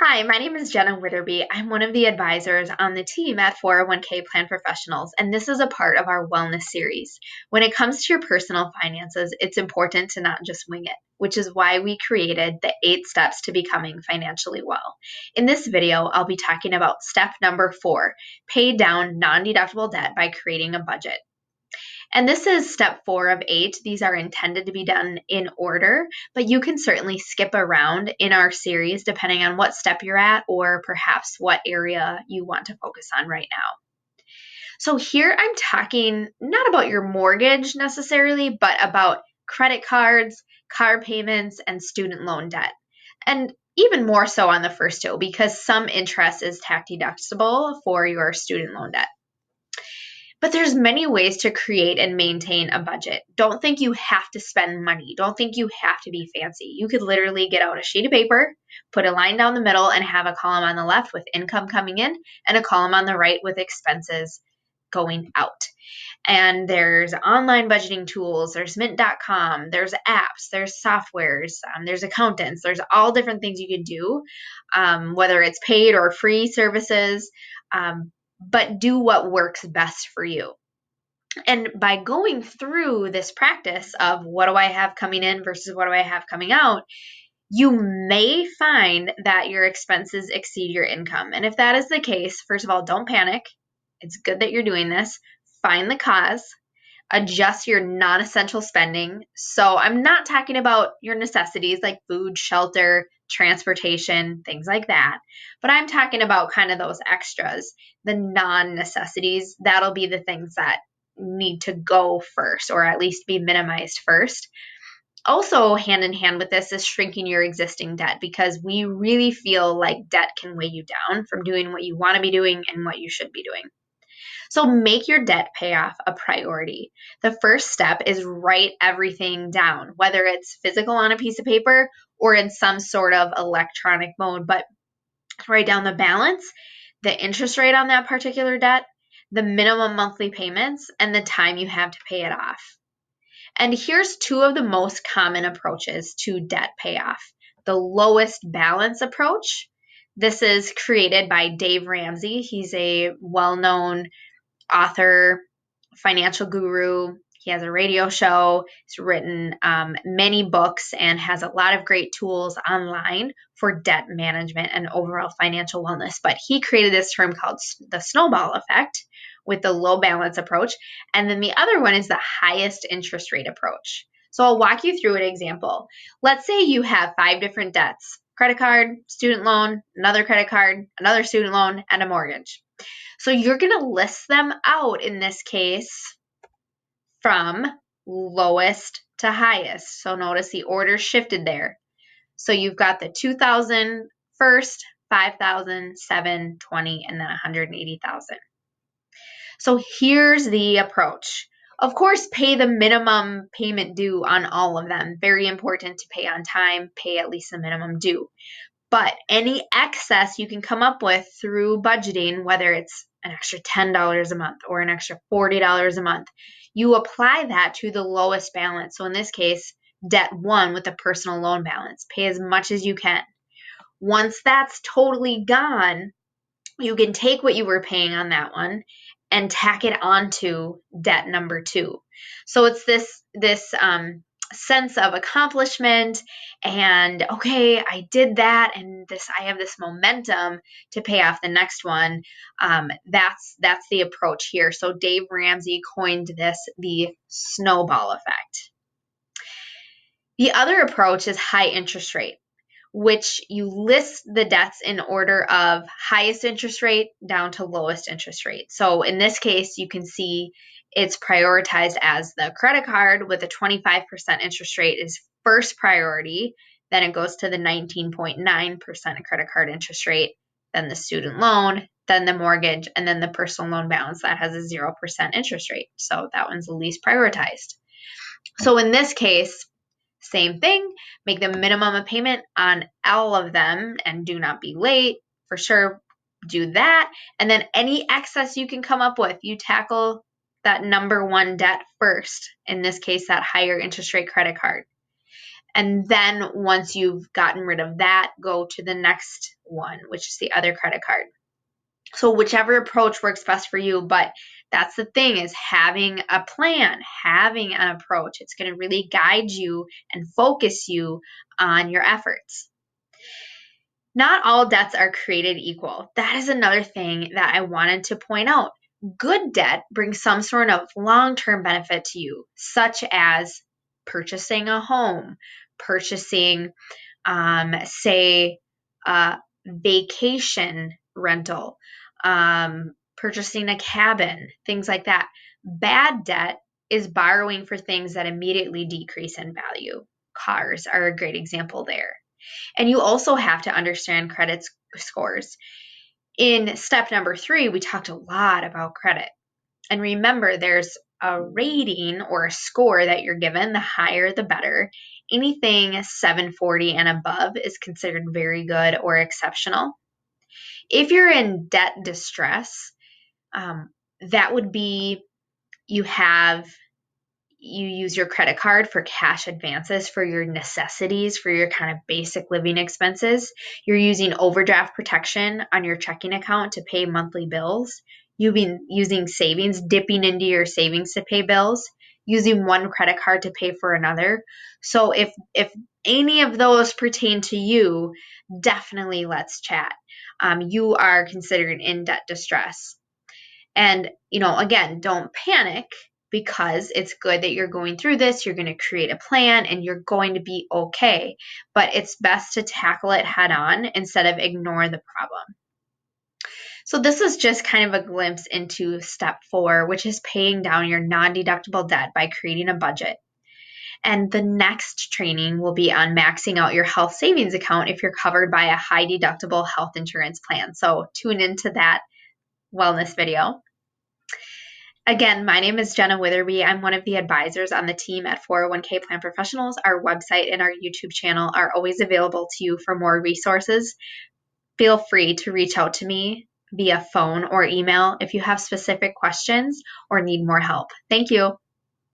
Hi, my name is Jenna Witherbee. I'm one of the advisors on the team at 401k Plan Professionals, and this is a part of our wellness series. When it comes to your personal finances, it's important to not just wing it, which is why we created the 8 steps to becoming financially well. In this video, I'll be talking about step number 4, pay down non-deductible debt by creating a budget. And this is step 4 of 8. These are intended to be done in order, but you can certainly skip around in our series depending on what step you're at or perhaps what area you want to focus on right now. So here I'm talking not about your mortgage necessarily, but about credit cards, car payments, and student loan debt. And even more so on the first two because some interest is tax deductible for your student loan debt. But there's many ways to create and maintain a budget. Don't think you have to spend money. Don't think you have to be fancy. You could literally get out a sheet of paper, put a line down the middle, and have a column on the left with income coming in and a column on the right with expenses going out. And there's online budgeting tools, there's mint.com, there's apps, there's softwares, there's accountants, there's all different things you can do, whether it's paid or free services. But do what works best for you. And by going through this practice of what do I have coming in versus what do I have coming out, you may find that your expenses exceed your income. And if that is the case, first of all, don't panic. It's good that you're doing this. Find the cause. Adjust your non-essential spending. So I'm not talking about your necessities like food, shelter, transportation, things like that. But I'm talking about kind of those extras, the non-necessities. That'll be the things that need to go first or at least be minimized first. Also, hand in hand with this is shrinking your existing debt because we really feel like debt can weigh you down from doing what you want to be doing and what you should be doing. So make your debt payoff a priority. The first step is write everything down, whether it's physical on a piece of paper or in some sort of electronic mode, but write down the balance, the interest rate on that particular debt, the minimum monthly payments, and the time you have to pay it off. And here's 2 of the most common approaches to debt payoff. The lowest balance approach. This is created by Dave Ramsey. He's a well-known author, financial guru. He has a radio show. He's written many books and has a lot of great tools online for debt management and overall financial wellness. But he created this term called the snowball effect with the low balance approach. And then the other one is the highest interest rate approach. So I'll walk you through an example. Let's say you have 5 different debts: credit card, student loan, another credit card, another student loan, and a mortgage. So you're going to list them out in this case from lowest to highest. So notice the order shifted there. So you've got the 2,000 first, 5,000, 7, 20, and then 180,000. So here's the approach. Of course, pay the minimum payment due on all of them. Very important to pay on time, pay at least the minimum due. But any excess you can come up with through budgeting, whether it's an extra $10 a month or an extra $40 a month, you apply that to the lowest balance. So in this case, debt 1 with the personal loan balance. Pay as much as you can. Once that's totally gone, you can take what you were paying on that one and tack it onto debt number 2. So it's this sense of accomplishment and, okay, I did that and I have this momentum to pay off the next one. That's the approach here. So Dave Ramsey coined this the snowball effect. The other approach is high interest rate, which you list the debts in order of highest interest rate down to lowest interest rate. So in this case, you can see it's prioritized as the credit card with a 25% interest rate is first priority. Then it goes to the 19.9% credit card interest rate, then the student loan, then the mortgage, and then the personal loan balance that has a 0% interest rate. So that one's the least prioritized. So in this case, same thing, make the minimum payment on all of them and do not be late. For sure, do that. And then any excess you can come up with, you tackle that number 1 debt first. In this case, that higher interest rate credit card. And then once you've gotten rid of that, go to the next one, which is the other credit card. So whichever approach works best for you, but that's the thing, is having a plan, having an approach. It's going to really guide you and focus you on your efforts. Not all debts are created equal. That is another thing that I wanted to point out. Good debt brings some sort of long-term benefit to you, such as purchasing a home, purchasing, say, a vacation rental, purchasing a cabin, things like that. Bad debt is borrowing for things that immediately decrease in value. Cars are a great example there. And you also have to understand credit scores. In step number 3, we talked a lot about credit. And remember, there's a rating or a score that you're given. The higher, the better. Anything 740 and above is considered very good or exceptional. If you're in debt distress, that would be you use your credit card for cash advances for your necessities, for your kind of basic living expenses. You're using overdraft protection on your checking account to pay monthly bills. You've been using savings, dipping into your savings to pay bills, using one credit card to pay for another. So if any of those pertain to you, definitely let's chat. You are considered in debt distress. And, again, don't panic, because it's good that you're going through this. You're going to create a plan and you're going to be okay. But it's best to tackle it head on instead of ignore the problem. So this is just kind of a glimpse into step 4, which is paying down your non-deductible debt by creating a budget. And the next training will be on maxing out your health savings account if you're covered by a high deductible health insurance plan. So tune into that wellness video. Again, my name is Jenna Witherbee. I'm one of the advisors on the team at 401k Plan Professionals. Our website and our YouTube channel are always available to you for more resources. Feel free to reach out to me via phone or email if you have specific questions or need more help. Thank you.